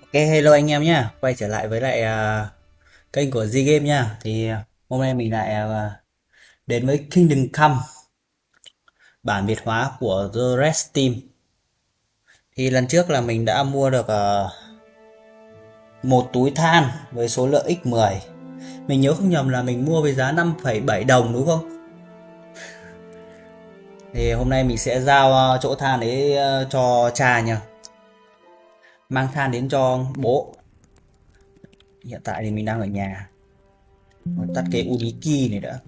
Ok, hello anh em nhé, quay trở lại với lại kênh của Z Game nha. Thì hôm nay mình lại đến với Kingdom Come, bản Việt hóa của The Red Team. Thì lần trước là mình đã mua được một túi than với số lượng x10. Mình nhớ không nhầm là mình mua với giá 5,7 đồng đúng không? Thì hôm nay mình sẽ giao chỗ than đấy cho cha nha, mang than đến cho bố. Hiện tại thì mình đang ở nhà, tắt cái Uniki này đã.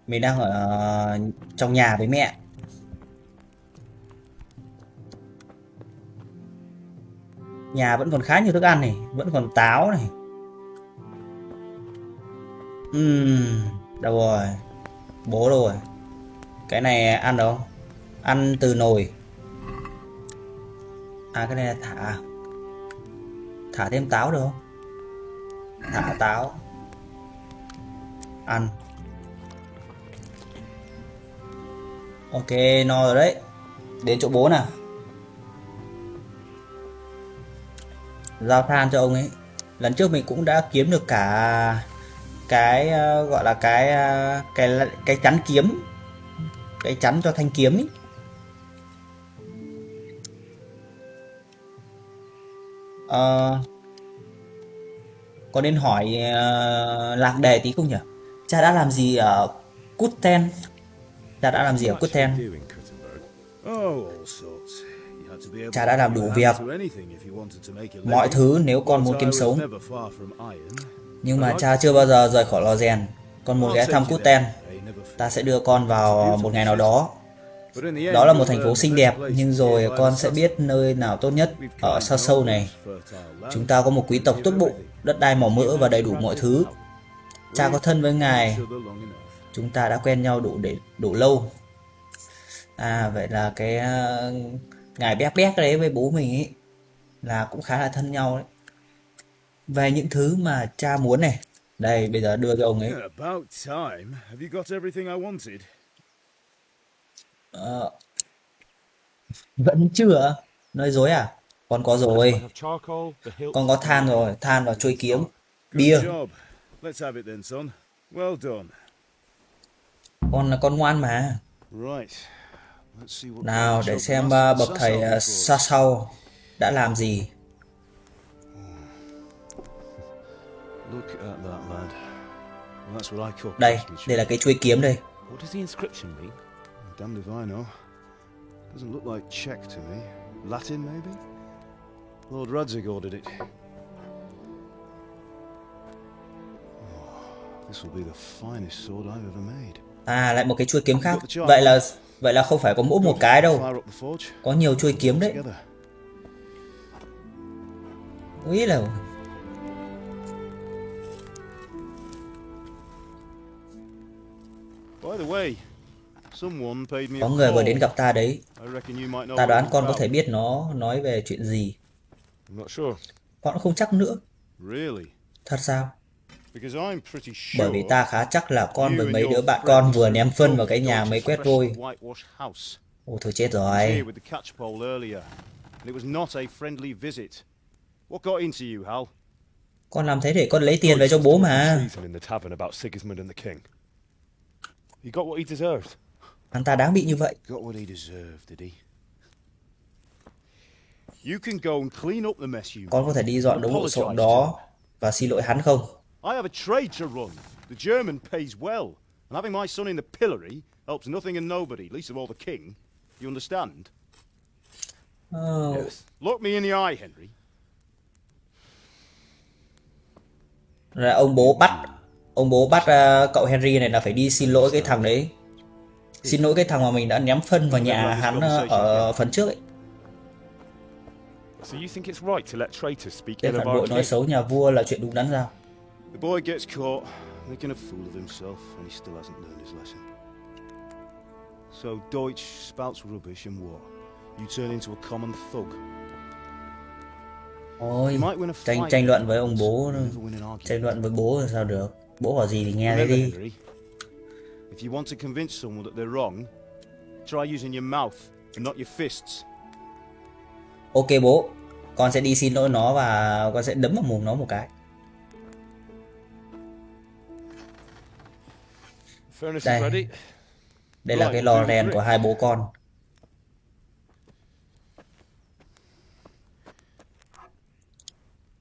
Mình đang ở trong nhà với mẹ. Nhà vẫn còn khá nhiều thức ăn này, vẫn còn táo này. Đâu rồi? Bố đâu rồi? Cái này ăn đâu? Ăn từ nồi. À cái này là thả thêm táo được không? Thả táo. Ăn. Ok, no rồi đấy. Đến chỗ bố nào. Giao than cho ông ấy. Lần trước mình cũng đã kiếm được cả cái gọi là cái chắn kiếm, cái chắn cho thanh kiếm ấy. Ờ, có nên hỏi lạc đề tí không nhỉ? Cha đã làm gì ở Kuten? Cha đã làm gì ở Much for Kuten? doing, Kuttenberg? Oh, all sorts. You had to be able Cha to đã put làm your đủ hand việc, to anything if you wanted to make a mọi living. thứ nếu con But muốn kiếm I was sống. never far from iron. Nhưng mà I'd like cha to chưa take bao you giờ there. rời khỏi lò rèn. Con muốn I'll ghé thăm take you there Kuten. one day, never Ta sẽ fear. đưa con It's a vào một beautiful ngày nào city. đó. But in the Đó end, là một you'll thành phố learn the xinh best đẹp, nhưng places here rồi lie con sẽ beside biết them. nơi nào tốt nhất We've ở kind xa sâu nobles, này. fertile Chúng land, ta có một quý tộc plenty tốt of bụng, everything. đất đai màu You mỡ và know đầy đủ mọi thứ. Stranded now. Cha có We've thân với known each ngài, other long enough. chúng ta đã quen nhau đủ lâu. À vậy là cái ngài béc béc đấy với bố mình ấy là cũng khá là thân nhau đấy. Về những thứ mà cha muốn này. Đây, bây giờ đưa cho ông ấy. Yeah, about time. Have you got everything I wanted? Ờ, vẫn chưa? Nói dối à? Con có rồi. Con có than rồi, than và chuôi kiếm. Good Bia. job. Let's have it then, son. Well done. Con là con ngoan mà. Right. Let's see what the Nào để artichoke xem masters at bậc thầy Sasau do for us. Sasau đã làm gì. Look at that, lad. Well, that's what I call Đây, đây là craftsmanship. cái chuôi kiếm đây. What does the inscription mean? Damned if I know. Doesn't look like Czech to me. Latin, maybe? Lord Radzig ordered it. This will be the finest sword I've ever made. À lại một cái chuôi kiếm khác. Vậy là không phải có mỗi một Good. cái đâu. Fire up the forge. Có nhiều chuôi Put it kiếm all đấy. together. Úi là By the way, someone paid me a có người vừa đến call. gặp ta đấy. I reckon you might know Ta what it đoán was con có about. thể biết nó nói về chuyện gì. I'm not sure. Con cũng không chắc nữa. Really? Thật sao? Because I'm pretty Bởi vì sure ta khá chắc là con you với and mấy your đứa bạn con friends vừa have ném phân vào dug cái nhà mấy Deutsch's quét freshly vôi. whitewashed house. Ôi thôi chết I was here rồi. with the catchpole earlier, and it was not a friendly visit. What got into you, Hal? Con làm thế để con lấy tiền về Deutsch cho was bố talking mà. treason in the tavern about Sigismund and the king. He got what he deserved. Hắn ta đáng bị như vậy. Got what he deserved, did he? You can go and clean up the mess you Con có thể made đi and dọn đống lộn xộn apologize to him. đó và xin lỗi hắn không? I have a trade to run. The German pays well, and having my son in the pillory helps nothing and nobody, least of all the king. You understand? Yes. Look me in the eye, Henry. Là ông bố bắt cậu Henry này là phải đi xin lỗi cái thằng đấy. Xin lỗi cái thằng mà mình đã ném phân vào nhà hắn ở phần trước ấy. So you think it's right to let traitors speak Tên ill of phản bội our nói king? xấu nhà vua là chuyện đúng đắn sao? The boy gets caught, making a fool of himself, and he still hasn't learned his lesson. So Deutsch spouts rubbish, and what? You turn into a common thug. Ôi, You might win a tranh fight, tranh luận với ông but bố, you never win an argument. tranh luận với bố là sao được? Bố bảo gì thì nghe đấy Remember, đi. Henry, if you want to convince someone that they're wrong, try using your mouth and not your fists. Ok bố, Con sẽ đi xin lỗi nó và con sẽ đấm vào mồm nó một cái. Furnace is Đây, ready. đây là cái lò rèn của hai bố con.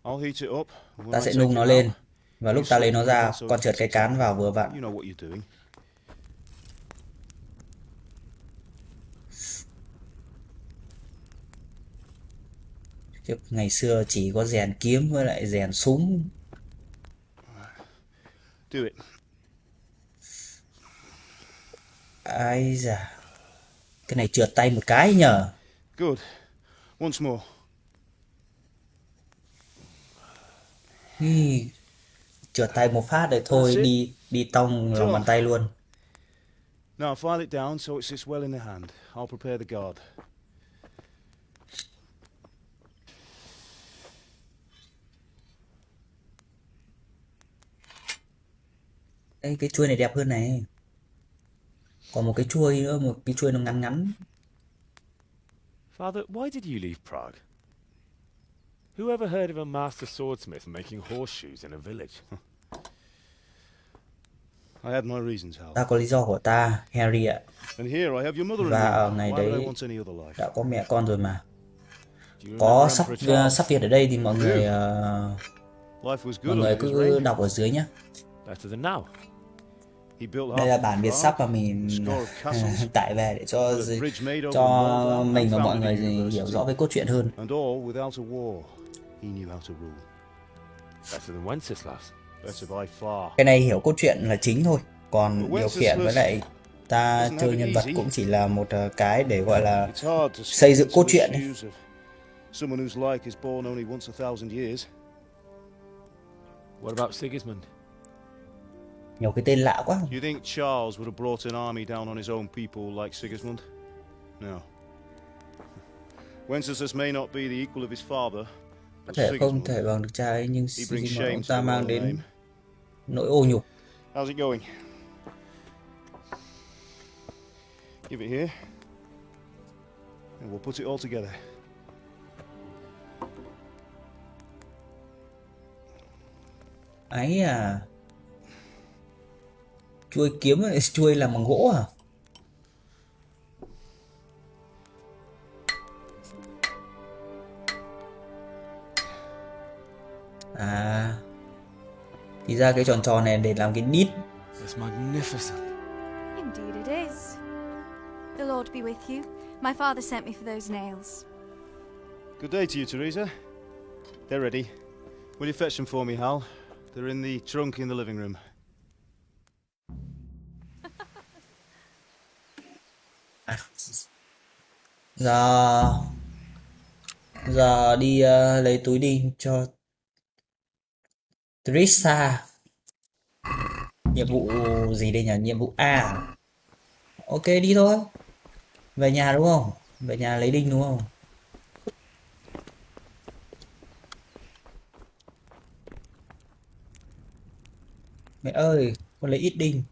I'll heat it up. and When Ta I sẽ take nung it nó out, lên. Và you lúc ta lấy slip nó it ra, in so con it trượt fits cái cán exactly. vào vừa You vặn. know what you're doing. Chứ ngày xưa chỉ có rèn kiếm với lại rèn súng. Do it. Ai da. Cái này trượt tay một cái nhờ. Good. Once more. Hi, trượt tay một phát rồi thôi That's it. đi tông lòng bàn tay luôn. Now file it down so it sits well in the hand. I'll prepare the guard. Ê, cái chuôi này đẹp hơn này. Còn một cái chuôi nữa, một cái chuôi nó ngắn ngắn. Father, why did you leave Prague? Who ever heard of a master swordsmith making horseshoes in a village? I had my reasons, Hal. Ta có lý do của ta, Harry ạ. And here I have your mother and Và me. ở ngày Why would I đấy want any other life? đã có mẹ con rồi mà. Do you Có remember sắp Emperor Charles? sắp Việt ở đây thì mọi người Life was good mọi người under his cứ reign. đọc ở dưới nhé. Better than now. He built Đây là half bản Việt Prague, sắp mà mình a score of castles, tải về để cho with a bridge made over cho the Moldau, mình and và mọi founded người a hiểu university. rõ về cốt truyện hơn. And all without a war. He knew how to rule. Better than Wenceslas. Better by far. Cái này hiểu cốt truyện là chính thôi. Còn điều khiển với lại ta Doesn't chơi have it nhân vật easy. cũng chỉ là một cái để gọi là It's hard to xây step dựng into cốt the truyện ấy. shoes of someone whose like is born only once a thousand years. What about Sigismund? Nhiều cái tên lạ quá. You think Charles would have brought an army down on his own people like Sigismund? No. Wenceslas may not be the equal of his father, Có but thể không Sigismund, thể bằng được cha ấy, nhưng he brings Sigismund shame ông to ta the mang royal đến name. nỗi ô nhục. How's it going? Give it here, and we'll put it all together. Ấy à. Chuôi kiếm ấy, chuôi làm bằng gỗ à? À. Thì ra cái tròn tròn này để làm cái nít. It's magnificent. Indeed it is. The Lord be with you. My father sent me for those nails. Good day to you, Teresa. They're ready. Will you fetch them for me, Hal? They're in the trunk in the living room. Giờ giờ đi lấy túi đi cho Trista. Nhiệm vụ gì đây nhỉ? Nhiệm vụ A à? Ok đi thôi. Về nhà đúng không? Về nhà lấy đinh đúng không? Mẹ ơi, con lấy ít đinh.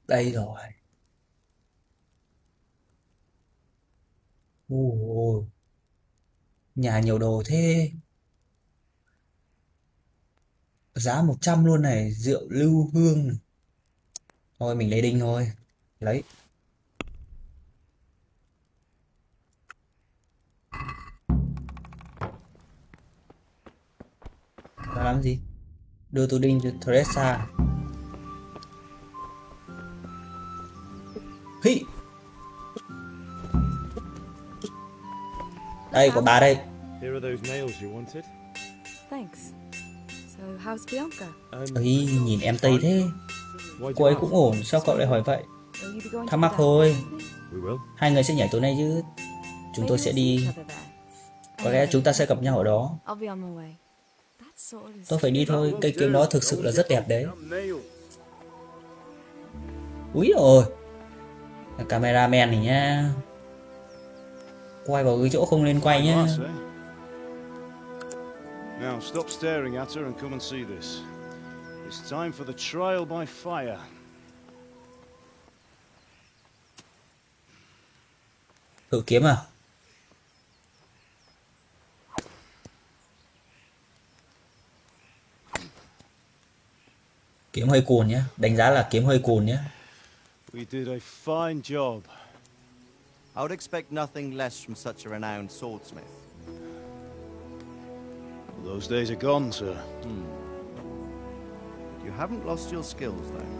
Đây rồi. Ồ, nhà nhiều đồ thế. Giá 100 luôn này, rượu lưu hương này. Thôi mình lấy đinh thôi. Lấy. Nó làm gì? Đưa túi đinh cho Teresa. Hi. Đây có bà đây. Here are those nails you wanted. Thanks. So, how's Bianca? Ấy, nhìn em Tây thế. Why Cô do ấy you cũng ask? ổn, sao cậu lại hỏi vậy? Will you be going Thắc to mắc the thôi. dance with me? We will. Hai người sẽ nhảy tối nay chứ. Chúng tôi Maybe sẽ we'll see đi. each other there. Có lẽ chúng ta sẽ gặp nhau ở đó. I'll be on my way. That sword is... Tôi phải đi thôi, cây kiếm đó thực sự là rất đẹp đấy. Úi rồi. Cameraman này nha. Quay vào cái chỗ không nên quay nhá. Glass, eh? Now stop staring at her and come and see this. It's time for the trial by fire. Thử kiếm à? Kiếm hơi cùn nhé, đánh giá là kiếm hơi cùn nhé. We did a fine job. I would expect nothing less from such a renowned swordsmith. Those days are gone, sir. You haven't lost your skills, though.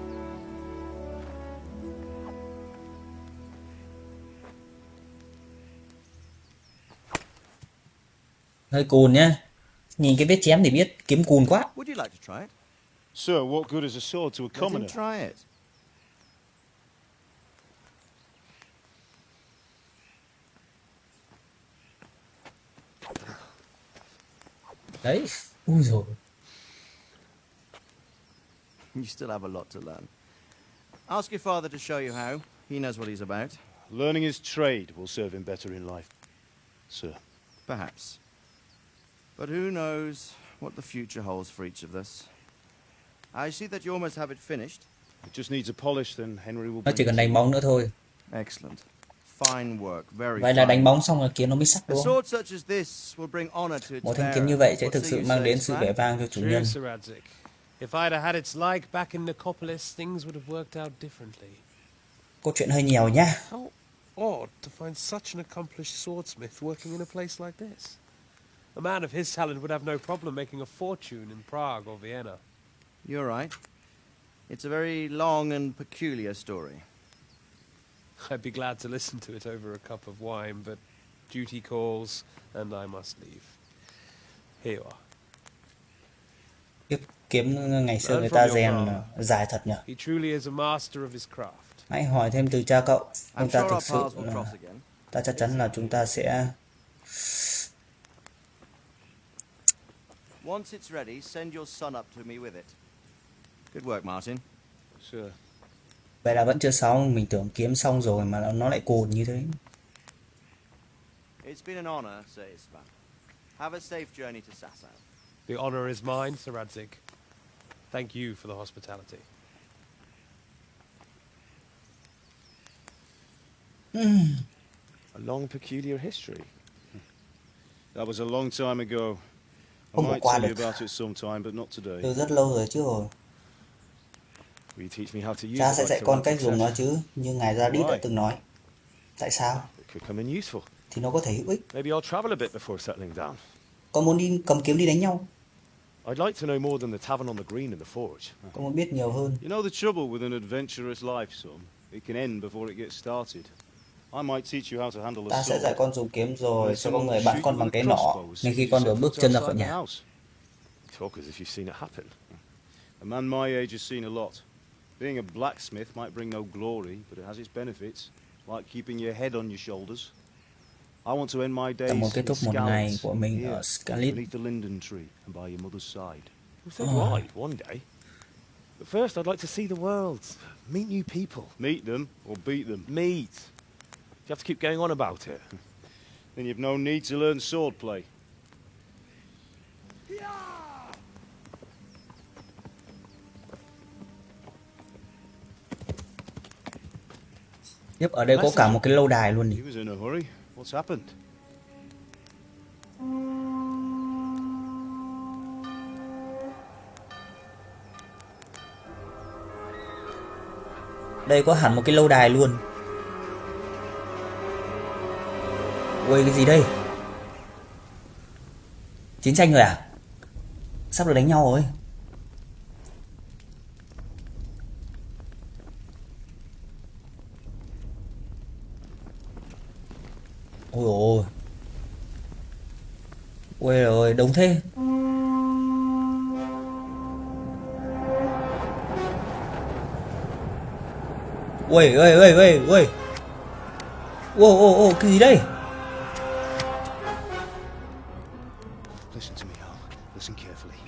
Hơi cùn nhé. Nhìn cái vết chém thì biết kiếm cùn quá. Would you like to try it? Sir, what good is a sword to a Let him commoner? try it. Đấy. Ui dồi. You still have a lot to learn. Ask your father to show you how. He knows what he's about. Learning his trade will serve him better in life, sir. Perhaps. But who knows what the future holds for each of us. I see that you almost have it finished. It just needs a polish, then Henry will Nó bring chỉ cần it. đánh bóng nữa thôi. Excellent. Fine work. Very Vậy là đánh fine. bóng xong là kiếm nó mới sắc A đúng không? sword such as this will bring honor to its Một thanh bearer. kiếm như vậy sẽ What thực say sự you, mang Sir đến sự vẻ Isvan? vang cho chủ True, nhân. Sir Radzig. If I'd have had its like back in Nicopolis, things would have worked out differently. Câu chuyện hơi nhiều nhá. How odd to find such an accomplished swordsmith working in a place like this. A man of his talent would have no problem making a fortune in Prague or Vienna. You're right. It's a very long and peculiar story. I'd be glad to listen to it over a cup of wine, but duty calls, and I must leave. Here you are. Tiếp kiếm ngày xưa người ta rèn là dài thật nhở. He truly is a master of his craft. Hãy hỏi thêm từ cha cậu. I'm Ông ta sure thực our sự paths will là cross again. ta chắc chắn là chúng ta sẽ Once it's ready, send your son up to me with it. Good work, Martin. Sir. vậy là vẫn chưa xong, mình tưởng kiếm xong rồi mà nó lại cùn như thế. It's been an honor, Sir Isvan. Have a safe journey to Sasau. The honor is mine, Sir Radzig. Thank you for the hospitality. A long, peculiar history. That was a long time ago. I Không có might qua tell you được. about it sometime, but not today. Từ rất lâu rồi chứ rồi. Will you teach me how to use Cha it sẽ like dạy con cách dùng nó Thoratic chứ, như ngài Raditz đã từng nói. Tại sao? Seth? It could come in useful. Thì nó có thể hữu ích. Maybe I'll travel a bit before settling down. Con muốn đi cầm kiếm đi đánh nhau. I'd like to know more than the tavern on the green and the forge. Con muốn biết nhiều hơn. You know the trouble with an adventurous life, son? It can end before it gets started. I might teach you how to handle a Ta sẽ dạy sword. con dùng kiếm rồi And sẽ có someone người will bạn shoot con you bằng with cái a nỏ crossbow as nên soon khi as con you vừa set bước foot chân ra outside khỏi the nhà. house. Talk as if you've seen it happen. A man my age has seen a lot. Being a blacksmith might bring no glory, but it has its benefits, like keeping your head on your shoulders. I want to end my days Ta muốn kết in thúc một ngày Skalitz, của mình here, ở Skalitz. beneath the linden tree and by your mother's side. Well, so do I, one day. But first, I'd like to see the world, meet new people. Meet them or beat them. Meet. You have to keep going on about it. Then you've no need to learn swordplay. Tiếp ở đây có cả một cái lâu đài luôn He nhỉ. was in a hurry. What's happened? Đây có hẳn một cái lâu đài luôn. Ui cái gì đây? Chiến tranh rồi à? Sắp được đánh nhau rồi. Ôi ôi. Ui rồi, đông thế. Ui ui ui ui ui. Ô ô ô cái gì đây? Listen to me, Al. Listen carefully.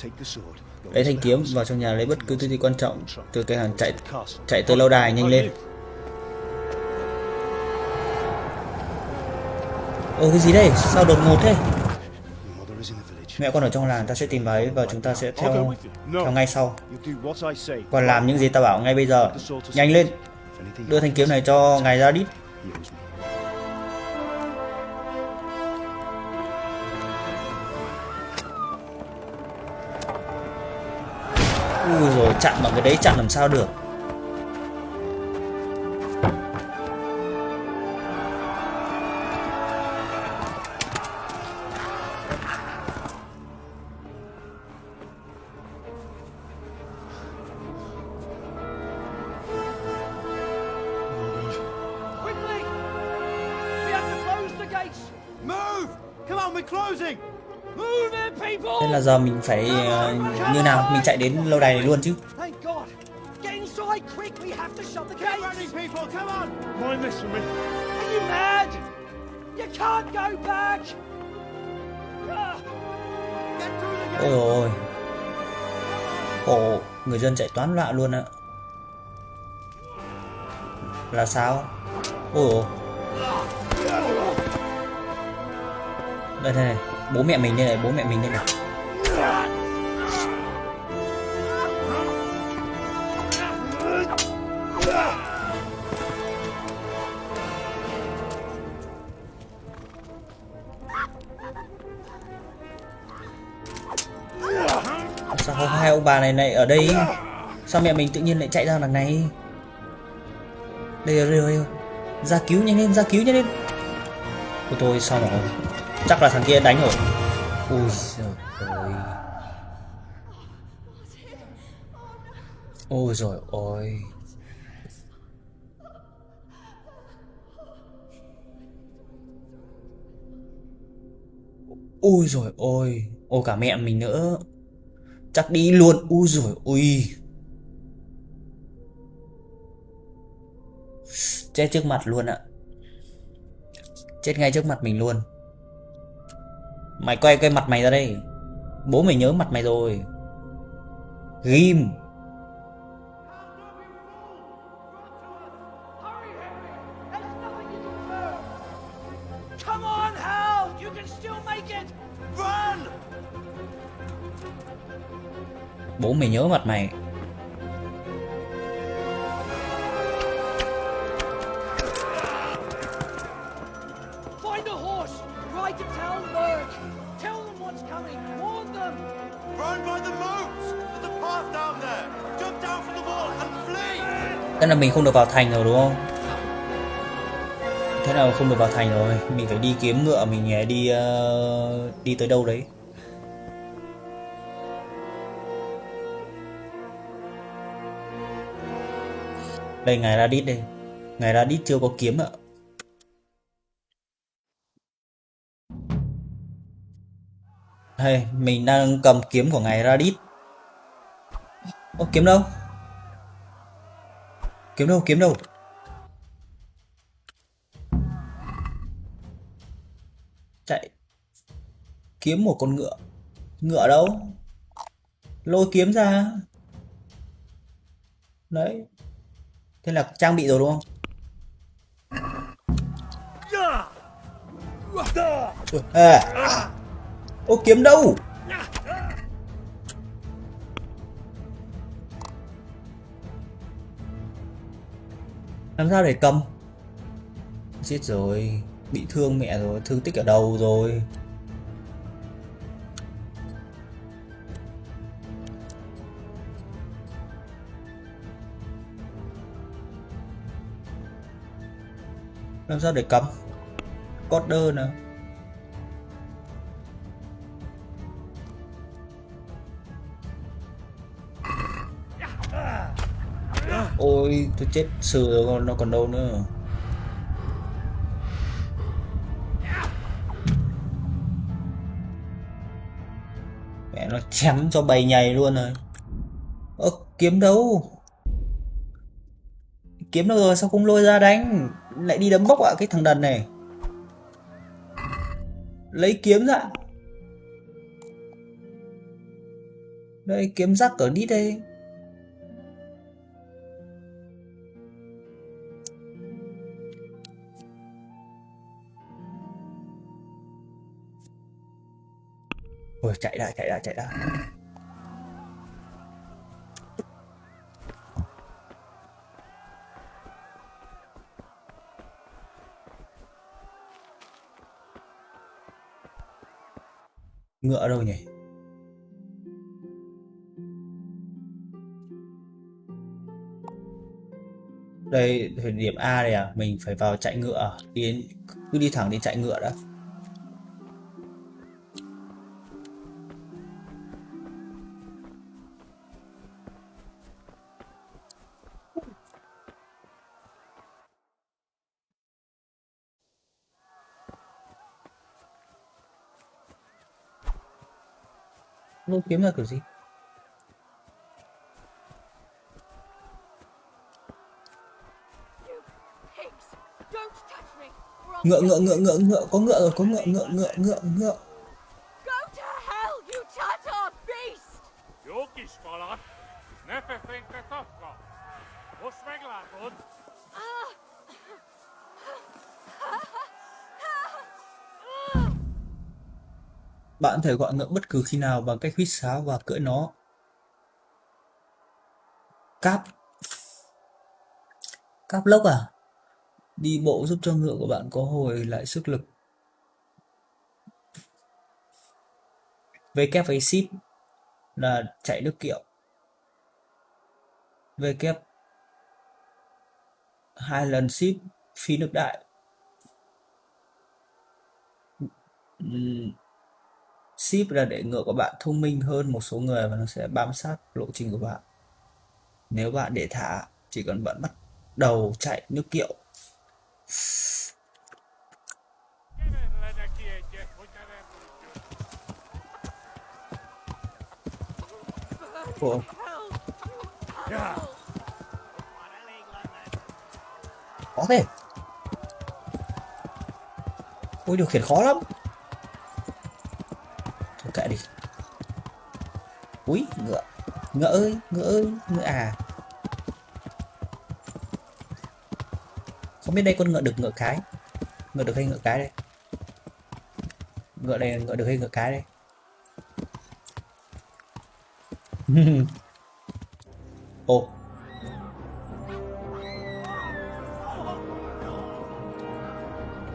Take the sword. go Lấy into thanh the kiếm house. vào trong nhà lấy bất cứ thứ gì quan trọng từ cái hàng chạy Castle. chạy từ lâu đài nhanh lên. Ô cái gì đây? Sao đột ngột thế? Your mother is in the village. Mẹ con ở trong làng, ta sẽ tìm bà ấy và chúng ta sẽ I'll go theo with you. theo ngay sau. You do what I say. Còn làm những gì ta bảo ngay bây giờ. The sword to Nhanh lên, If anything đưa thanh kiếm này cho ngài Raditz. he owes me. Ui rồi chặn bằng cái đấy chặn làm sao được. Quickly! We have to close the gates! Move! Come on, we're closing! Move it, people! Thế là giờ mình phải như nào? Mình chạy đến lâu đài này luôn chứ. Thank God! Get inside quick! We have to shut the Keep gates! running, people! Come on! Mind this for me. Are you mad? You can't go back! Ah, Get through the Ôi gate! ôi. Khổ, người dân chạy toán loạn luôn ạ. Là sao? Ôi ôi. Đây đây này, bố mẹ mình đây này, bố mẹ mình đây này. Sao hai ông bà này lại ở đây? Sao mẹ mình tự nhiên lại chạy ra đằng này? Đây rồi, ra cứu nhanh lên, ra cứu nhanh lên. Ôi tôi sao rồi? Chắc là thằng kia đánh rồi. Ui giời ơi. Ôi rồi ôi. Ôi rồi ôi. Ôi cả mẹ mình nữa. Chắc đi luôn. Ui rồi ui. Chết trước mặt luôn ạ. Chết ngay trước mặt mình luôn. Mày quay cái mặt mày ra đây. Bố mày nhớ mặt mày rồi. Ghim. hurry, Henry! There's nothing you can do! Come on, Hal! You can still make it! Run! Bố mày nhớ mặt mày. Find a horse! Ride to town, Merc! Tell them what's coming! Warn them! Run by the moats! There's a path down there! Jump down from the wall and flee! Tức là mình không được vào thành rồi đúng không? Thế nào không được vào thành rồi? Mình phải đi kiếm ngựa, mình đi đi tới đâu đấy. Đây ngài Raditz đây. Ngài Raditz chưa có kiếm ạ. Đây, mình đang cầm kiếm của ngài Raditz. Ô, kiếm đâu? Kiếm đâu? Kiếm đâu? Chạy. Kiếm một con ngựa. Ngựa đâu? Lôi kiếm ra. Đấy. Thế là trang bị rồi đúng không? À. Ô kiếm đâu? Làm sao để cầm? Chết rồi. Bị thương mẹ rồi. Thương tích ở đầu rồi. Làm sao để cầm? Cốt đơn nào. Ôi tôi chết sừ rồi, nó còn đâu nữa. Mẹ nó chém cho bầy nhầy luôn rồi. Ơ kiếm đâu? Kiếm đâu rồi sao không lôi ra đánh? Lại đi đấm bốc ạ cái thằng đần này. Lấy kiếm ra. Đây kiếm rắc ở đít đây. Ôi chạy đã, chạy đã, chạy đã. Ngựa đâu nhỉ? Đây thời điểm A này à, mình phải vào chạy ngựa à? Cứ đi thẳng đến chạy ngựa đã. Nó kiếm ra kiểu gì? You pigs! Don't touch me, or I'll Ngựa kill ngựa you. ngựa ngựa ngựa có ngựa rồi, có ngựa ngựa ngựa ngựa ngựa. Go to hell, you Tatar beast! Jokis kalat, nepefenke tafka. Most meglátod? Bạn có thể gọi ngựa bất cứ khi nào bằng cách huýt sáo và cưỡi nó. Cáp. Cáp lốc à? Đi bộ giúp cho ngựa của bạn có hồi lại sức lực. W với ship là chạy nước kiệu. W 2 lần ship phi nước đại. Ship là để ngựa của bạn thông minh hơn một số người và nó sẽ bám sát lộ trình của bạn. Nếu bạn để thả, chỉ cần bạn bắt đầu chạy nước kiệu. Keverlene kiegyek, hogy ne repültsön. Ồ, khó thế. Ôi điều khiển khó lắm. Thôi kệ đi. Úi, ngựa. Ngựa ơi, ngựa ơi, ngựa à. Không biết đây con ngựa đực ngựa cái. Ngựa đực hay ngựa cái đây? Ngựa này ngựa đực hay ngựa cái đây? Ồ.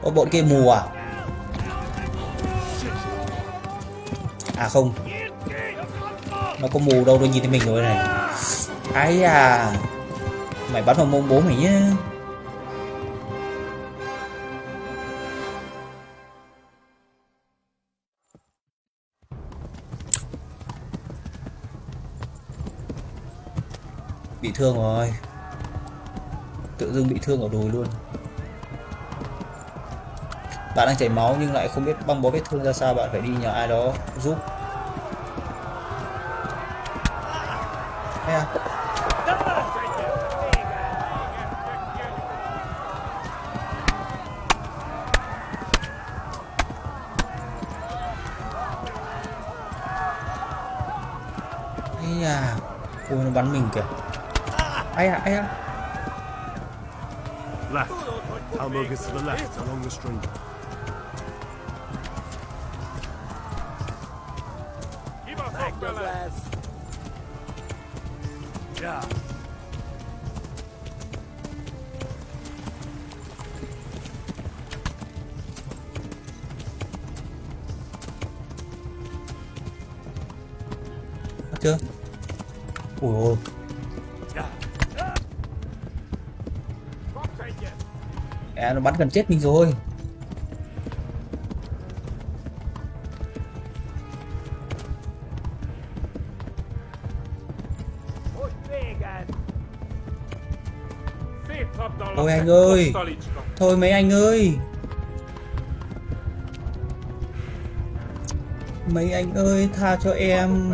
Ồ, bọn kia mù à? À không. Nó có mù đâu, nó nhìn thấy mình rồi này. Ái à. Mày bắn vào mông bố mày nhá. Bị thương rồi. Tự dưng bị thương ở đùi luôn. Bạn đang chảy máu nhưng lại không biết băng bó vết thương ra sao, bạn phải đi nhờ ai đó giúp. Thế à? Ây à. Ôi nó bắn mình kìa. Ai à, ai à. Left. Almog is to the left, along the stream. Kiva fogbele. Yeah. Bắt chưa? Ui ôi. À, nó bắn gần chết mình rồi. Szétszabdalak Ôi anh meg, ơi. osztalicska. Thôi mấy anh ơi. Mấy anh ơi, tha cho em.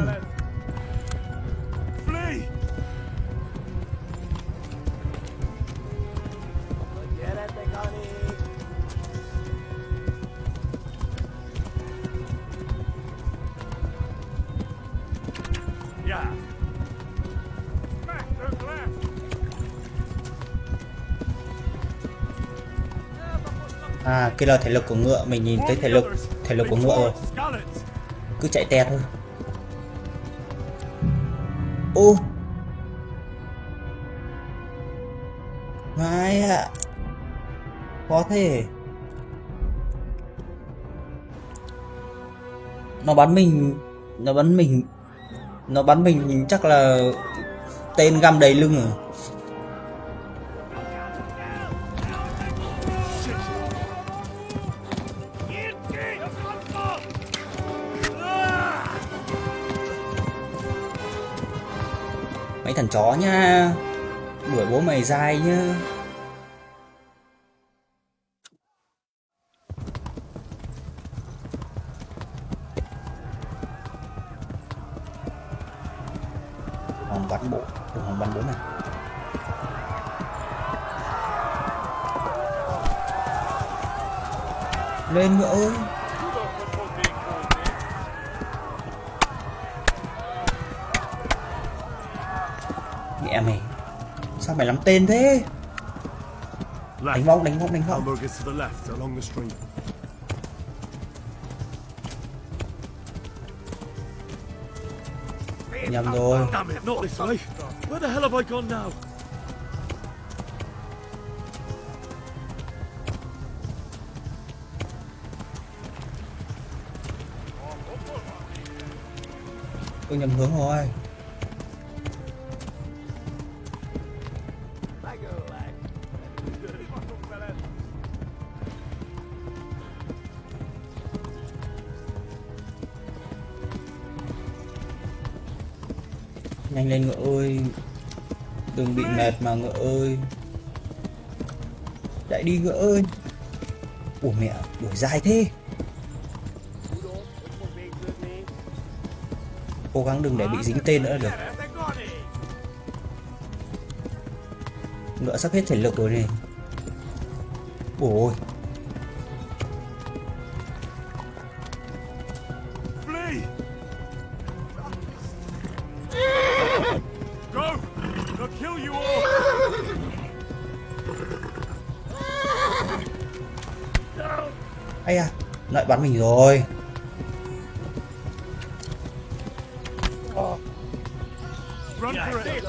Flee! Yeah. Mehetünk le! À, kia là thể lực của ngựa, mình nhìn thấy thể lực của ngựa rồi. Scallops! Cứ chạy tẹt thôi. Ô. Mai ạ. Có thể. Nó bắn mình, nó bắn mình, nó bắn mình chắc là tên găm đầy lưng rồi. Mấy thằng chó nha, đuổi bố mày dai nhá. Hòng bắn bố, đừng hòng bắn bố mày. Lên ngựa ơi. Mẹ mày, sao mày lắm tên thế? Đánh vong, đánh vong, đánh vong. Hamburg is to the left, along the stream. Nhầm rồi. Damn it, not this way. Where the hell have I gone now? Tôi nhầm hướng rồi. Nhanh lên ngựa ơi. Đừng bị mệt mà ngựa ơi. Chạy đi ngựa ơi. Ủa mẹ, đuổi dài thế. Cố gắng đừng để bị dính tên nữa là được. Ngựa sắp hết thể lực rồi này. Ôi. Flee! Go! They'll kill you all! Ây à, lại bắn mình rồi. Run for it!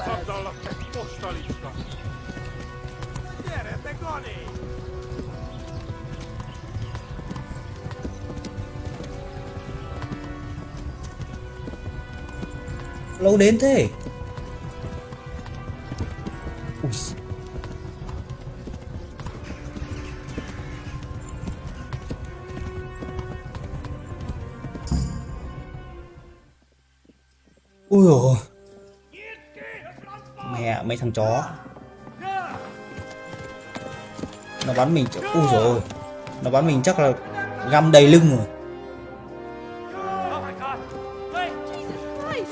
Lâu đến thế. Ui. Ui dồi. Mẹ mấy thằng chó. Nó bắn mình. Ui rồi. Nó bắn mình chắc là găm đầy lưng rồi. Oh my God! Wait! Jesus Christ!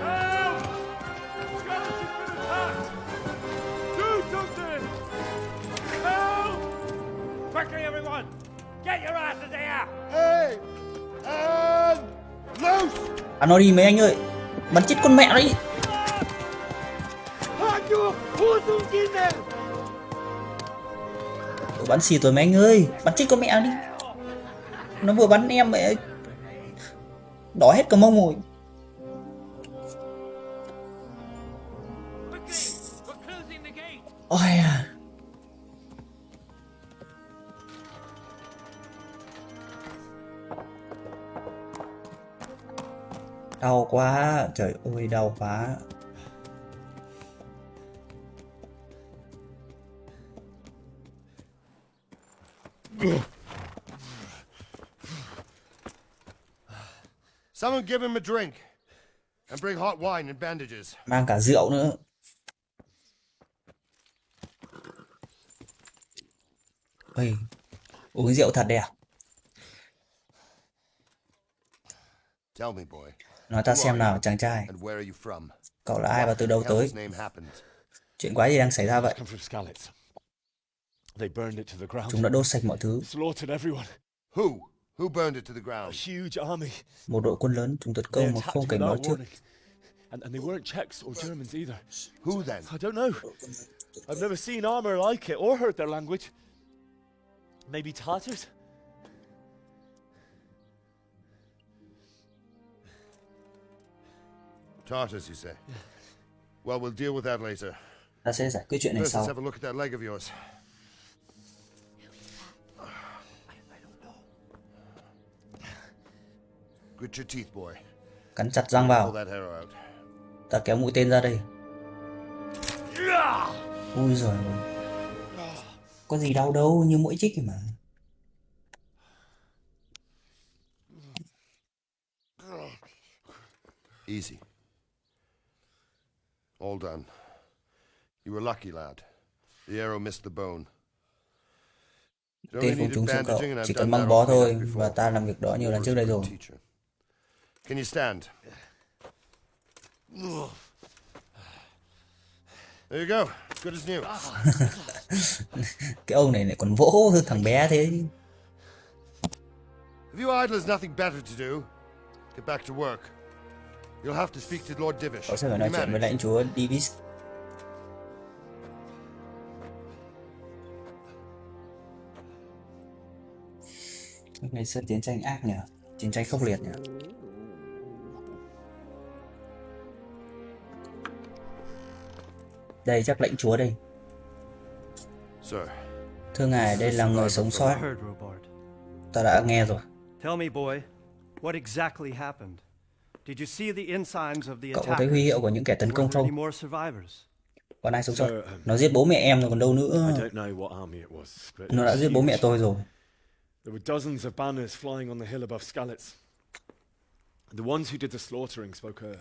Help! Skeleton's been attacked! Do something! Help! Quickly, everyone! Get your asses here! Hey! And loose! Bắn nó đi mấy anh ơi. Bắn chết con mẹ nó đi. Ủa, bắn xì rồi mấy anh ơi. Bắn chết con mẹ nó đi. Nó vừa bắn em mẹ. Đỏ hết cả mông rồi. We're closing the gate! Ôi à. Đau quá. Trời ơi đau quá. Someone give him a drink. And bring hot wine and bandages. Mang cả rượu nữa. Ôi, uống rượu thật đấy à? Tell me, boy. Nói ta xem nào chàng trai. And where are you from? Cậu là ai và từ đâu What tới? hell's name happened? Chuyện quái gì đang xảy ra vậy? Come from Skalitz. They burned it to the ground. Chúng đã đốt sạch mọi thứ. Slaughtered everyone. Who? Who burned it to the A ground? huge army. Một đội quân lớn chúng tấn They công mà attacked không cảnh báo without trước. warning. And they weren't Czechs or Germans either. Who then? I don't know. I've never seen armor like it or heard their language. Maybe Tatars? Tartars, you say? Well, we'll deal with that later. Ta sẽ giải quyết chuyện này First, let's sau. have a look at that leg of yours. Grit your teeth, boy. Cắn chặt răng Pull vào. that hair out. Ta kéo mũi tên ra đây. Ui giời ơi. Có gì đau đâu, như mũi chích kìa mà. Easy. All done. You were lucky, lad. The arrow missed the bone. It only Tên không needed trúng xương cậu, bandaging, and I've chỉ done cần that băng bó awfully thôi, enough và before. ta làm việc đó nhiều lần trước đây rồi. Teacher. Can you stand? There you go. Good as new. Cái ông này lại còn vỗ thằng bé thế. If you idlers nothing better to do, get back to work. You'll have to speak to Lord Divish. Cậu sẽ phải Can nói you chuyện với manage? lãnh chúa Divis. Ngày xưa chiến tranh ác nhỉ, chiến tranh khốc liệt nhỉ. Đây chắc lãnh chúa đây. Sir, Thưa ngài, đây là người sống sót. heard, Robard. Ta đã nghe rồi. Tell me, boy, what exactly happened? Did you see the ensigns of the Cậu có thấy huy hiệu của những kẻ tấn Were công there any không? more survivors? Còn ai sống sót? Nó giết bố mẹ em rồi còn đâu nữa. I don't know what army it was, but it Nó đã was giết bố mẹ huge. tôi rồi. There were dozens of banners flying on the hill above Skalitz. The ones who did the slaughtering spoke a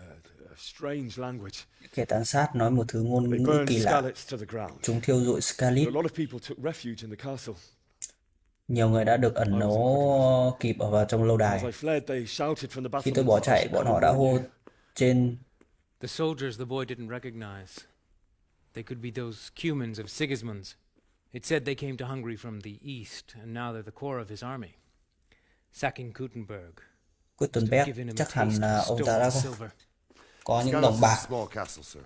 strange language. Kẻ tàn sát nói một thứ ngôn They ngữ burned kỳ lạ. Skalitz to the ground. Chúng thiêu rụi Scarlet. A lot of people took refuge in the castle. Nhiều người đã được ẩn náu kịp ở vào trong lâu As đài. I fled, they shouted from the Khi tôi bỏ battlements, chạy, bọn họ đã hô trên. The soldiers the boy didn't recognize. They could be those Cumans of Sigismund's. It said they came to Hungary from the east, and now they're the core of his army. Sacking Gutenberg. Gutenberg Given him a chắc hẳn taste là of ông ta stolen đã silver. có những Skalitz đồng is bạc. a small castle, sir.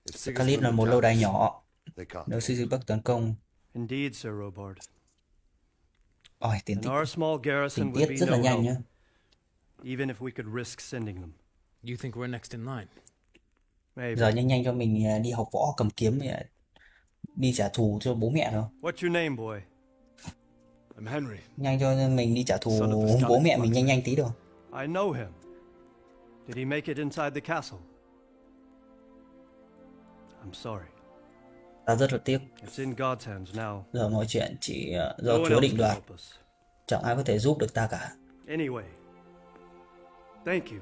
If Scarlet Sigismund là một lâu đài attacks, nhỏ. they can't. Nếu Sigismund tấn công, Indeed, Sir Robard. ôi tiền And tích, our small garrison tình would tiết be rất là no nhanh help, nhá. even if we could risk sending them. You think we're next in line? Maybe. Giờ nhanh nhanh cho mình đi học võ cầm kiếm, đi trả thù cho bố mẹ thôi. What's your name, boy? I'm Henry. Nhanh cho mình đi trả thù Son of the bố mẹ Scarlet mình, nhanh nhanh tí được. I know him. Did he make it inside the castle? I'm sorry. Ta rất là tiếc. It's in God's hands now. Giờ mọi chuyện chỉ do No one Chúa else định can đoạt. help us. Chẳng ai có thể giúp được ta cả. Anyway, thank you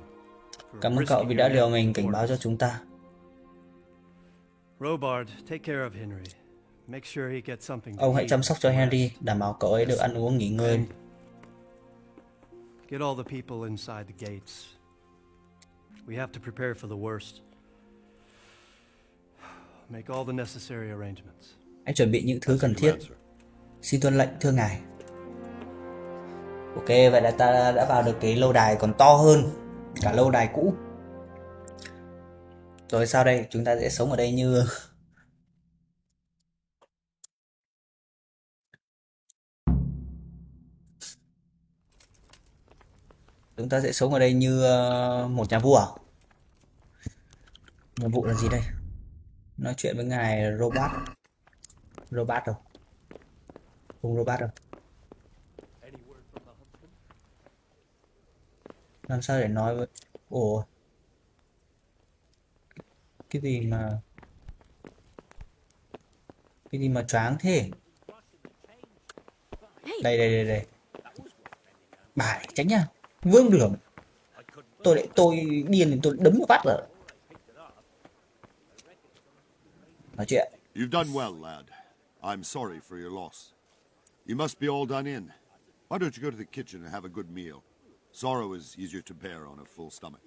for Cảm ơn cậu risking vì your đã neck liều mình for cảnh báo us. cho chúng ta. Robard, take care of Henry. Make sure he gets something to Ông hãy eat chăm sóc cho and Henry, rest. đảm bảo cậu ấy được ăn uống nghỉ ngơi. And get all the people inside the gates. We have to prepare for the worst. Make all the necessary arrangements. Hãy chuẩn bị những thứ cần thiết. Command, sir. Xin tuân lệnh thưa ngài. Ok, vậy là ta đã vào được cái lâu đài còn to hơn cả lâu đài cũ. Rồi sau đây chúng ta sẽ sống ở đây như chúng ta sẽ sống ở đây như một nhà vua. Nhiệm vụ là gì đây? Nói chuyện với ngài Robert. Robert đâu? Không Robert đâu. Làm sao để nói với... Ồ. Cái gì mà choáng thế? Đây. Bà tránh nha. Vương Đường. Tôi điên thì tôi đấm vào phát rồi. Nói chuyện. You've done well, lad. I'm sorry for your loss. You must be all done in. Why don't you go to the kitchen and have a good meal? Sorrow is easier to bear on a full stomach.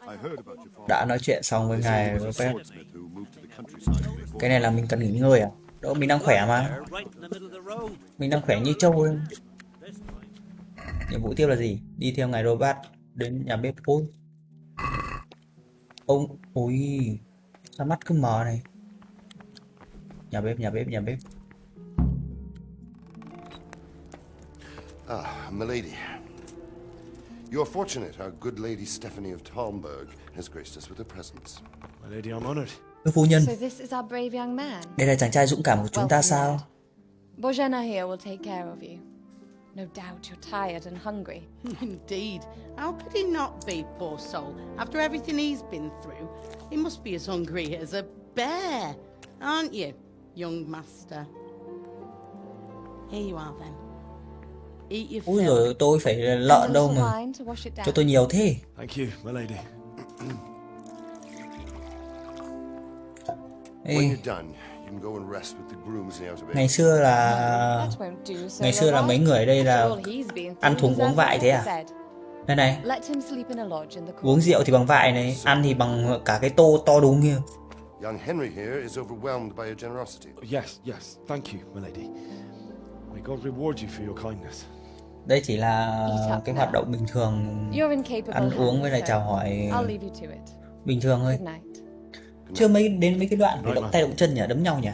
I heard about your father. Đã nói chuyện xong với They say ngài he was a Robert. swordsmith who moved to the countryside before. Cái này là mình cần nghỉ ngơi à? Đâu, mình đang khỏe mà. Mình đang khỏe như trâu ấy. Nhiệm vụ tiếp là gì? Đi theo ngài Robert đến nhà bếp Paul. Ông... Ôi... Sao mắt cứ mờ này? Nhà bếp. Ah, milady. You are fortunate our good lady Stephanie of Talmberg has graced us with her presence. My lady, I'm honored. Thưa phu nhân, So this is our brave young man. đây là chàng trai dũng cảm của chúng ta Welcome, sao? lad. Bojana here will take care of you. No doubt you're tired and hungry. Indeed. How could he not be, poor soul? After everything he's been through, he must be as hungry as a bear, aren't you, young master? Here you are, then. Eat your Úi fill. rồi tôi phải And a lợn đâu little mà wine to wash it cho down. tôi nhiều thế. Thank you, my lady. Ê, When you're done, you can go and rest with the grooms in the outer ngày bay. xưa là That won't do, Sir ngày xưa là Lobart. mấy người ở đây For là all he's been ăn through, thúng uống deserves vại thế a à? bed. Đây này, Let him sleep in a lodge in the uống rượu thì bằng vại này, ăn thì bằng cả cái tô to đúng kia. Young Henry here is overwhelmed by your generosity. Yes, yes, thank you, my lady. May God reward you for your kindness. Đây chỉ là cái hoạt động bình thường, You're in capable ăn uống với lại hands, chào sir. hỏi I'll leave you to it. bình thường thôi. Good night. Chưa đến mấy cái đoạn phải Right, động man. tay động chân nhỉ, đấm nhau nhỉ.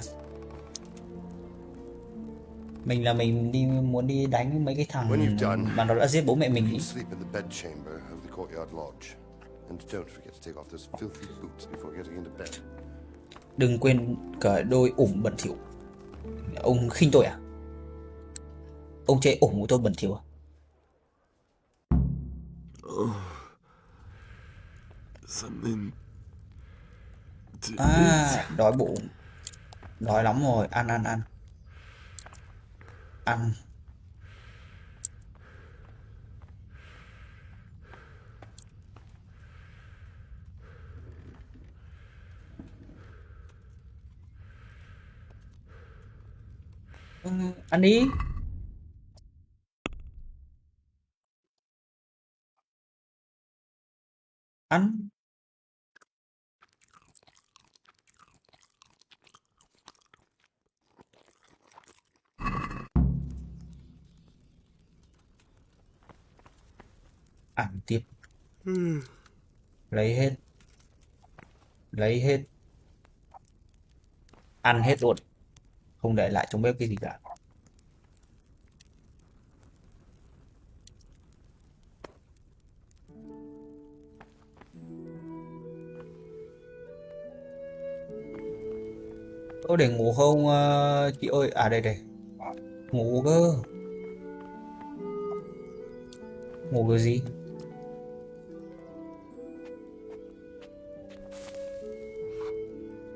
Mình là mình muốn đi đánh mấy cái thằng When you've done, mà nó đã giết bố mẹ mình you ý. can sleep in the bed chamber of the courtyard lodge. And don't forget to take off those filthy boots before getting into bed. Đừng quên cởi đôi ủng bẩn thỉu. Ông khinh tôi à? Ông chê ủng của tôi bẩn thỉu à? Something to À, đói bụng. Đói lắm rồi, ăn. Ăn. Ăn đi. Ăn. Ăn tiếp. Lấy hết. Lấy hết. Ăn hết luôn. Không để lại trong bếp cái gì cả. Có để ngủ không chị ơi? À đây. Ngủ cơ. Ngủ cái gì?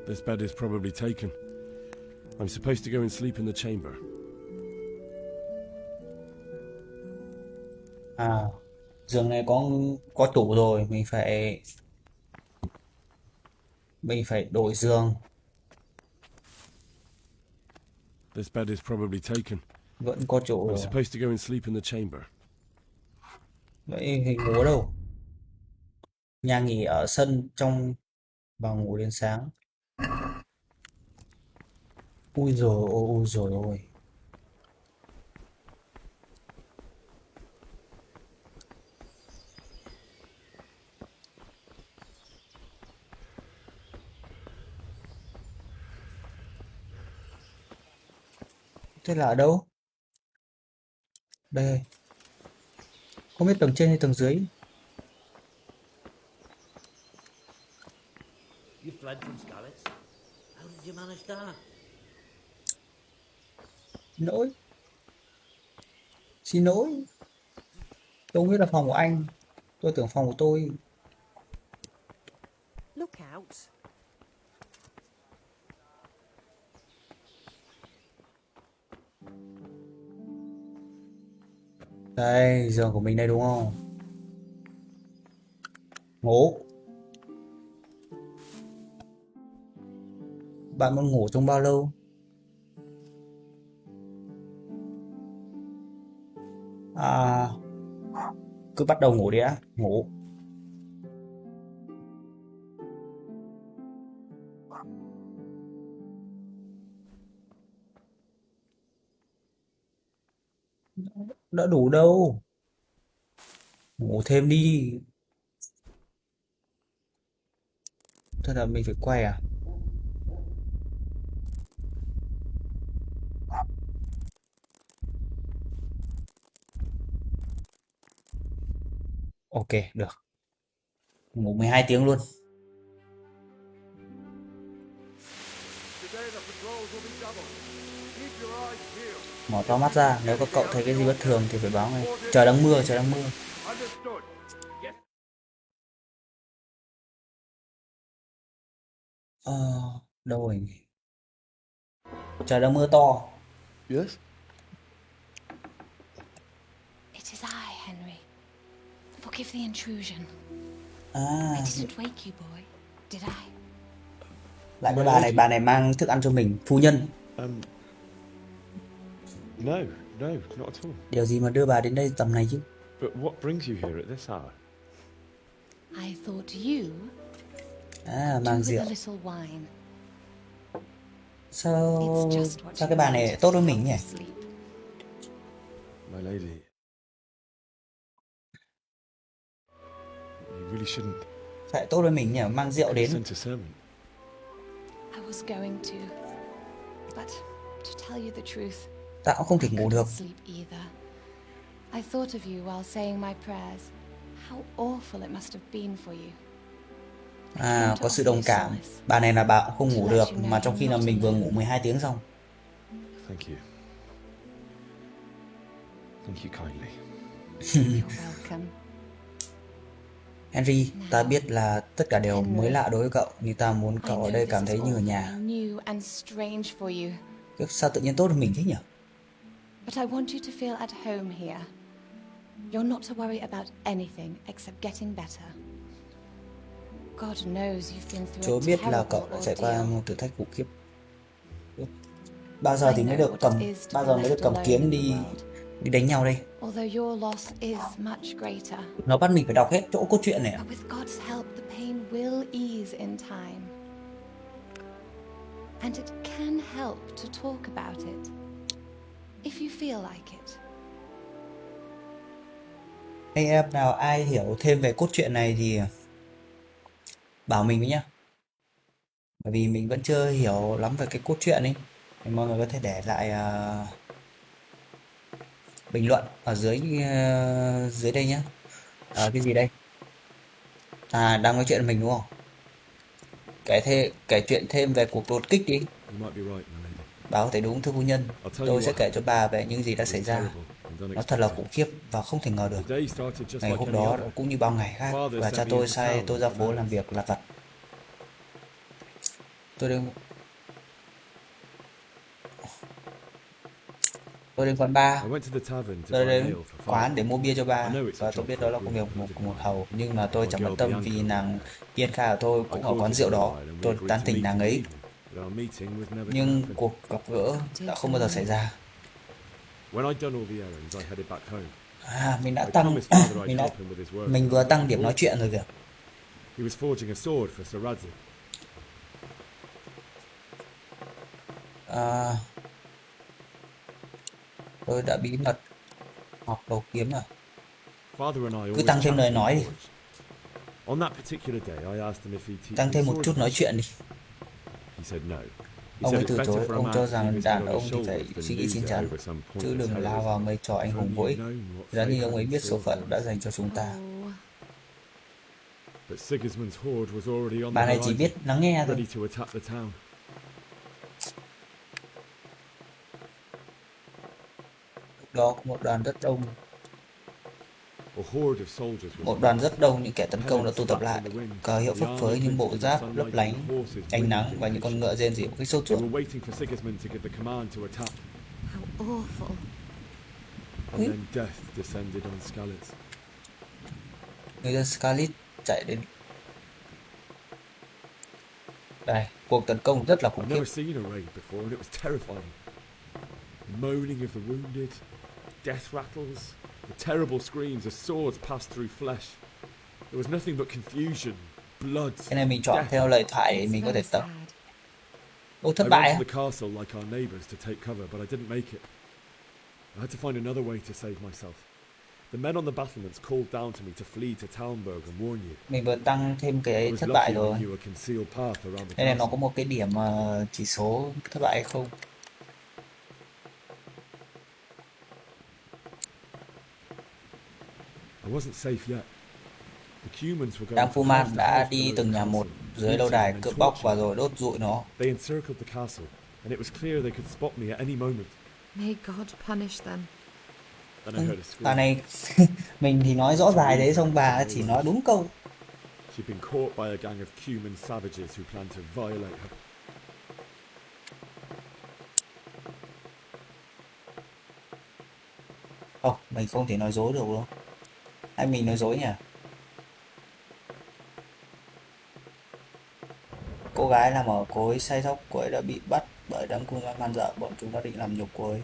This bed is probably taken. I'm supposed to go and sleep in the chamber. À, giường này có chủ rồi, mình phải đổi giường. This bed is probably taken. Vẫn có chủ I'm rồi. supposed to go and sleep in the chamber. Vậy thì ngủ ở đâu? Nhà nghỉ ở sân trong và ngủ đến sáng. Ui rồi ôi. Thế là ở đâu? Đây. Không biết tầng trên hay tầng dưới. You fled from Scarlet's? How did you manage that? Xin lỗi. Tôi không biết là phòng của anh. Tôi tưởng phòng của tôi. Look out. Đây, giường của mình đây đúng không? Ngủ. Bạn muốn ngủ trong bao lâu? À, cứ bắt đầu ngủ đi đã. Ngủ. Đã đủ đâu. Ngủ thêm đi. Thế là mình phải quay à? Ok, được. Ngủ 12 tiếng luôn. Today the patrols will be doubled. Keep your eyes peeled. Mở to mắt ra, nếu có cậu thấy cái gì bất thường thì phải báo ngay. Trời đang mưa. Understood. Ờ, đâu rồi nhỉ? Trời đang mưa to. Yes? Forgive the intrusion. À, I didn't wake you, boy, did I? lại cái bà này mang thức ăn cho mình, phu nhân. No, not at all. Điều gì mà đưa bà đến đây tầm này chứ? But what brings you here at this hour? I thought you À, do mang with rượu. a little wine. Sao cái bà này tốt với mình nhỉ? My lady, you really shouldn't Sao lại tốt với mình nhỉ? Mang rượu đến. send a servant. I was going to, but to tell you the truth, Ta cũng không thể ngủ được. couldn't sleep either. I thought of you while saying my prayers. How awful it must have been for you. À, có sự đồng cảm. Bà này là bà cũng không ngủ được, mà trong khi là mình vừa ngủ 12 tiếng xong. Thank you. Thank you kindly. You're welcome. Henry, ta biết là tất cả đều mới lạ đối với cậu, nhưng ta muốn I cậu ở know đây this cảm is thấy như ở all nhà. very new and strange for you, Sao tự nhiên tốt với mình thế nhỉ? but I want you to feel at home here. You're not to worry about anything except getting better. God knows you've been through Chúa a biết là terrible cậu đã trải qua ordeal. một thử thách khủng khiếp. Bao giờ thì mới được cầm, bao giờ mới được cầm kiếm đi đánh nhau đây? Although your loss is much greater, Nó bắt mình phải đọc hết chỗ cốt truyện này. but with God's help, the pain will ease in time. And it can help to talk about it, if you feel like it. Anh em nào ai hiểu thêm về cốt truyện này thì bảo mình với nhá. Bởi vì mình vẫn chưa hiểu lắm về cái cốt truyện ấy. Thì mọi người có thể để lại bình luận ở dưới đây nhé. Cái gì đây? À, đang nói chuyện với mình đúng không? Kể chuyện thêm về cuộc đột kích đi. You might be right, my lady. Bà có thể đúng thưa phu nhân. Tôi sẽ kể cho bà về những gì đã xảy ra. Nó thật là khủng khiếp và không thể ngờ được. The day started just Ngày like hôm any đó other. cũng như bao ngày khác, và cha tôi sai tôi ra phố làm việc lặt vặt. Tôi đến quán bar. I went to the tavern to Tôi buy ale đến for quán father. để mua bia cho ba, I know it's a và tôi job biết for đó là a công việc groom, của một hầu, nhưng mà tôi Our chẳng girl quan tâm Bianca vì over nàng there. Bianca của tôi cũng I ở called quán her rượu for a đó. while and we Tôi agreed tán to tỉnh meet nàng in the ấy, evening, but our meeting was never to nhưng happen. cuộc gặp gỡ đã không bao giờ xảy ra. When I'd done all the errands, I headed back home. À, mình đã I tăng promised father I'd mình đã help him with his work. mình vừa tăng điểm nói chuyện rồi kìa. He was forging a sword for Sir Radzig. À, tôi đã bí mật học đầu kiếm rồi. Father and I Cứ always tăng thêm lời chatted nói đi. forge. On that particular day, I asked him if he'd teach Tăng me thêm một chút nói swordsmanship. chuyện đi. He said no. He Ông said ấy it's từ better chối, for a ông man cho to keep rằng his đàn head on ông his thì phải shoulders suy than nghĩ chín lose it chắn, over some chứ pointless đừng lao heroism. vào mấy trò anh If hùng only vô he'd ích. known what Giá như fate ông ấy had biết in số store phận for đã us. dành cho chúng ta. Oh, But Sigismund's horde was already on Bà the này chỉ horizon, biết lắng nghe thôi. ready to attack the town. Lúc đó có một đoàn rất đông, A horde of soldiers was một đoàn rất đông những kẻ tấn công đã pennants tụ tập flapping lại, in the wind, cờ hiệu the phấp army phới, những bộ glistening in the giáp lấp sunlight, lánh, and the horses ánh whinnied nắng và những con ngựa rên rỉ một cách sốt They ruột. were waiting for Sigismund to give the command to attack, how awful. and then death descended on Skalitz. Người dân Scarlet chạy đến đây. Cuộc tấn công rất là khủng I've khiếp. never seen a raid before, and it was terrifying. The moaning of the wounded, death rattles, the terrible screams as swords passed through flesh. There was nothing but confusion, blood, Cái này mình chọn death. theo lời thoại để It's mình có thể very tập. sad. Ô, thất I bại ran á? to the castle like our neighbours to take cover, but I didn't make it. I had to find another way to save myself. The men on the battlements called down to me to flee to Talmberg and warn you. Mình vừa tăng thêm I cái was thất bại lucky I rồi. knew a concealed path around the Đây này, nó castle. có một cái điểm chỉ số thất bại hay không. I wasn't safe yet. The Cumans were going Đám to Phu Man house đã the đi house từng below nhà the một castle, dưới lâu beat đài, it and cướp then bóc torture và it. rồi đốt rụi nó. They encircled the castle, and it was clear they could spot me at any moment. May God punish them. Then I heard a Bà scream. này mình thì nói rõ dài đấy, xong bà chỉ nói đúng câu. She'd been caught by a gang of Cuman savages who planned to violate her. Không, mình không thể nói dối được đâu. Hay mình nói dối nhỉ? Cô gái làm ở cối say thóc, cô ấy đã bị bắt bởi đám cung gái man dợ. Bọn chúng đã định làm nhục cô ấy.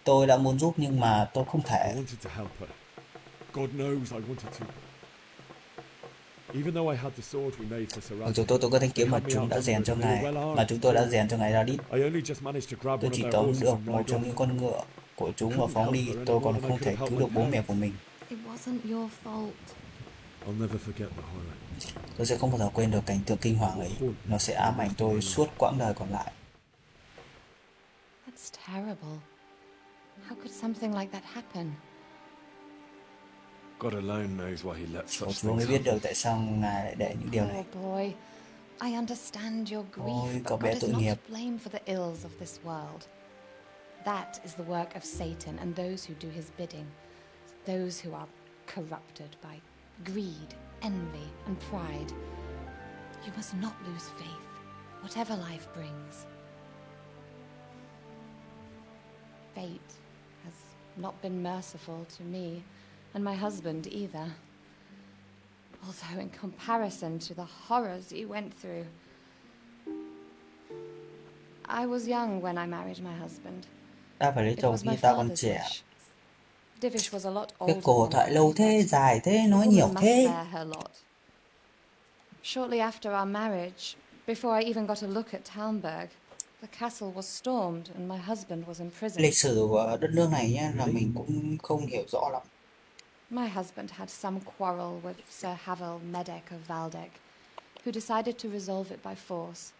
Tôi đã muốn giúp nhưng mà tôi không I thể. wanted to help her. God knows I wanted to. Even though I had the sword we made for Sir Mặc dù tôi có thanh kiếm mà chúng đã rèn cho ngài, mà chúng tôi đã rèn cho ngài Radit. I only just managed to grab Tôi one chỉ of their tóm horses được and một ride trong off. những con ngựa của chúng và phóng đi. Tôi còn không thể cứu được bố mẹ của mình. It wasn't your fault. I'll never forget the horror. Tôi sẽ không bao giờ quên được cảnh tượng kinh hoàng ấy. Nó sẽ ám ảnh tôi suốt quãng đời còn lại. That's terrible. How could something like that happen? God alone knows why he let such Chúa mới things biết được happen. tại sao ngài lại để những điều này. Oh boy, I understand your Ôi, grief, cậu but bé God is tội not nghiệp. to blame for the ills of this world. That is the work of Satan and those who do his bidding, those who are corrupted by greed, envy, and pride. You must not lose faith, whatever life brings. Fate has not been merciful to me, and my husband either. Although in comparison to the horrors you went through. I was young when I married my husband. Ta phải lấy It chồng was khi my ta còn father's trẻ. wish. Divish was a lot Cái older cổ than thoại I, lâu thế, but dài thế, a nói woman nhiều must thế. bear her lot. Shortly after our marriage, before I even got a look at Talmberg, the castle was stormed and my husband was imprisoned. Lịch sử của đất nước này nhá, là mình cũng không hiểu rõ lắm. My husband had some quarrel with Sir Havel Medek of Valdek, who decided to resolve it by force.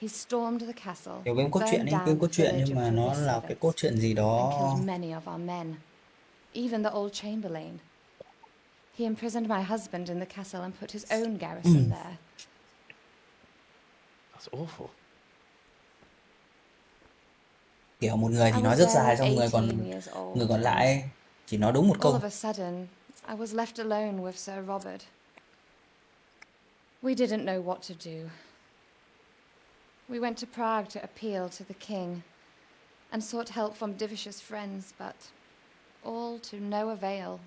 He stormed the castle, Kiểu game cốt truyện burned ấy, down game cốt the truyện village nhưng of mà nó là cái cốt truyện gì and đó. killed many of our men, even the old chamberlain. He imprisoned my husband in the castle and put his own garrison there. That's awful. Kiểu một người thì I nói was rất there dài, at xong người 18 years old, còn lại chỉ nói đúng một All câu. of a sudden, I was left alone with Sir Robert. We didn't know what to do. We went to Prague to appeal to the king and sought help from Divish's friends, but all to no avail.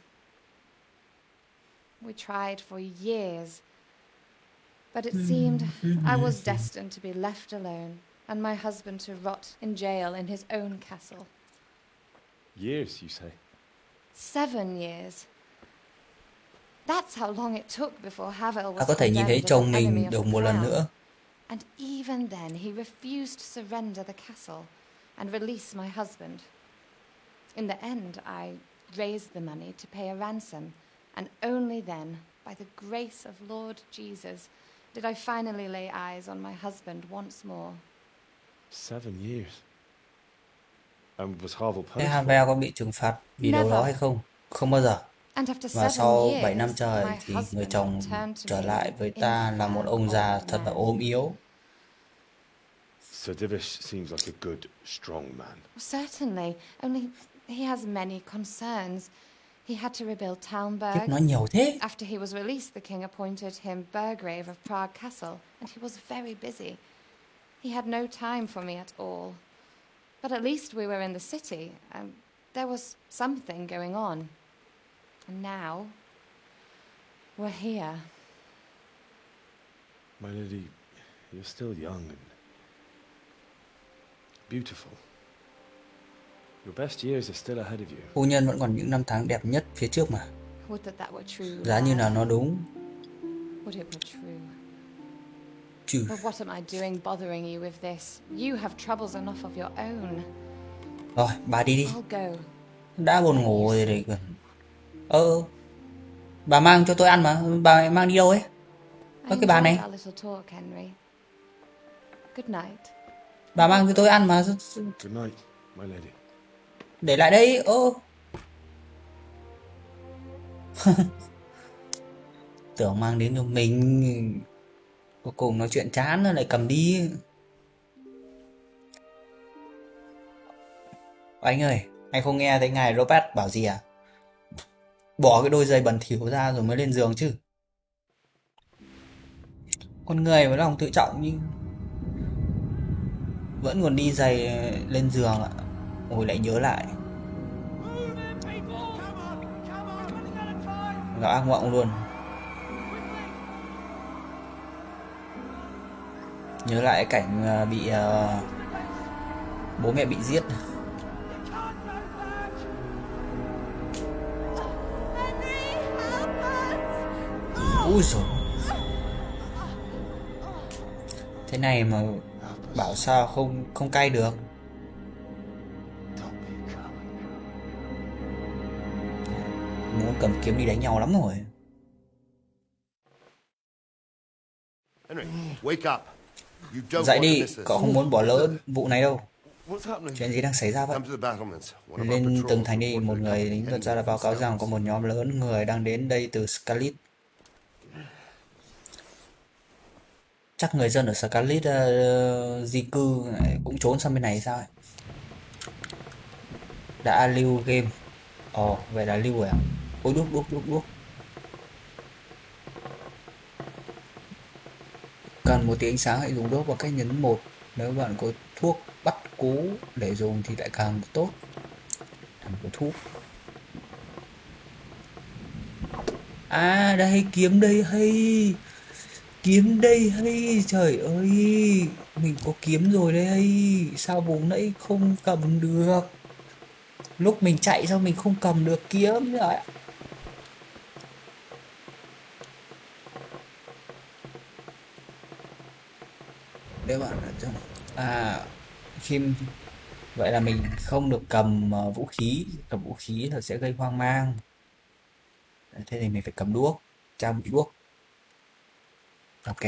We tried for years, but it seemed I was destined to be left alone and my husband to rot in jail in his own castle. Years, you say? 7 years. That's how long it took before Havel Ta was có thể nhìn thấy condemned as chồng an enemy mình of được the một lần crown. nữa. And even then, he refused to surrender the castle and release my husband. In the end, I raised the money to pay a ransom, and only then, by the grace of Lord Jesus, did I finally lay eyes on my husband once more. 7 years. And was Harvel Thế punished? Havel có bị trừng phạt vì điều đó hay không? Không bao giờ. And after Và 7 sau 7 years, năm trời my thì người husband chồng turned to trở me lại với in ta là một ông già old thật là man. ốm yếu. Sir Divish seems like a good, strong man. Certainly, only he has many concerns. He had to rebuild Kiếp Talmberg. nói nhiều thế. After he was released, the king appointed him Burgrave of Prague Castle, and he was very busy. He had no time for me at all. But at least we were in the city, and there was something going on. And now, we're here. My lady, you're still young and beautiful. Your best years are still ahead of you. Phu nhân vẫn còn những năm tháng đẹp nhất phía trước mà. Would that were true. Giá như lad. là nó đúng. Would it were true. True. But what am I doing bothering you with this? You have troubles enough of your own. Rồi, bà đi đi. I'll go. Đã buồn ngủ rồi đấy gần. Bà mang cho tôi ăn mà. Bà mang đi đâu ấy? I Cái bà này. enjoyed our little talk, Henry. Good night. Bà mang cho tôi ăn mà. Good night, my lady. Để lại đây. Tưởng mang đến cho mình. Cuối cùng nói chuyện chán rồi lại cầm đi. Anh ơi, anh không nghe thấy ngài Robert bảo gì à? Bỏ cái đôi giày bẩn thỉu ra rồi mới lên giường chứ. Con người với lòng tự trọng nhưng vẫn còn đi giày lên giường ạ. Ôi lại nhớ lại. Gặp ác mộng luôn. Nhớ lại cảnh bị bố mẹ bị giết. Ui giời. Thế này mà bảo sao không cay được. Muốn cầm kiếm đi đánh nhau lắm rồi. Henry, wake up. You don't Dậy want to đi, miss this. cậu không muốn bỏ lỡ vụ này đâu. What's happening? Chuyện gì đang xảy ra vậy? Come to the battlements. One of our Lên patrols tường thành đi, reported một a người company lính tuần heading tra đã báo towards cáo the rằng có scouts. một nhóm lớn người đang đến đây từ Scarlet. Chắc người dân ở Scarlet di cư cũng trốn sang bên này sao ấy? Đã lưu game. Ồ, vậy là lưu rồi à? Ôi đuốc. Cần một tia ánh sáng, hãy dùng đuốc bằng cách nhấn 1. Nếu bạn có thuốc bắt cú để dùng thì lại càng tốt. Làm có thuốc. À đây, kiếm đây hay. Kiếm đây hay. Trời ơi, mình có kiếm rồi đây. Sao vùng nãy không cầm được? Lúc mình chạy sao mình không cầm được kiếm rồi ạ? Đấy bạn ở trong khi vậy là mình không được cầm vũ khí. Cầm vũ khí là sẽ gây hoang mang. Thế thì mình phải cầm đuốc, trang bị đuốc. Ok,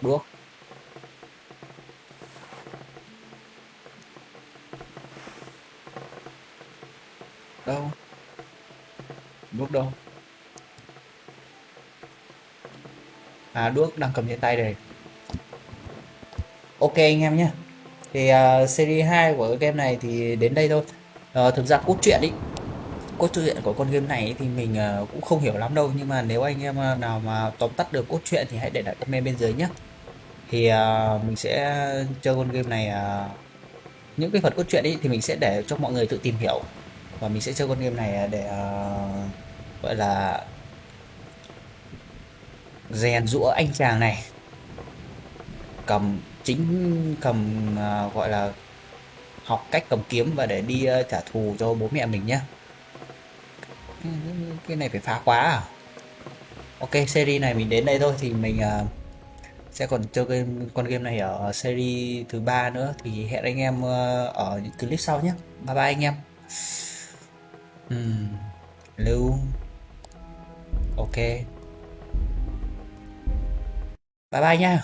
đuốc. Đâu? Đuốc đâu? À, đuốc đang cầm trên tay đây. Ok anh em nhé. Thì series 2 của cái game này thì đến đây thôi. Thực ra cốt truyện cốt truyện của con game này thì mình cũng không hiểu lắm đâu, nhưng mà nếu anh em nào mà tóm tắt được cốt truyện thì hãy để lại comment bên dưới nhé. Thì mình sẽ chơi con game này, những cái phần cốt truyện thì mình sẽ để cho mọi người tự tìm hiểu, và mình sẽ chơi con game này để gọi là rèn giũa anh chàng này cầm gọi là học cách cầm kiếm và để đi trả thù cho bố mẹ mình nhé. Cái này phải phá khóa à? Ok, series này mình đến đây thôi, thì mình sẽ còn chơi con game này ở series thứ 3 nữa. Thì hẹn anh em ở những clip sau nhé. Bye bye anh em. Lưu. Ok, bye bye nha.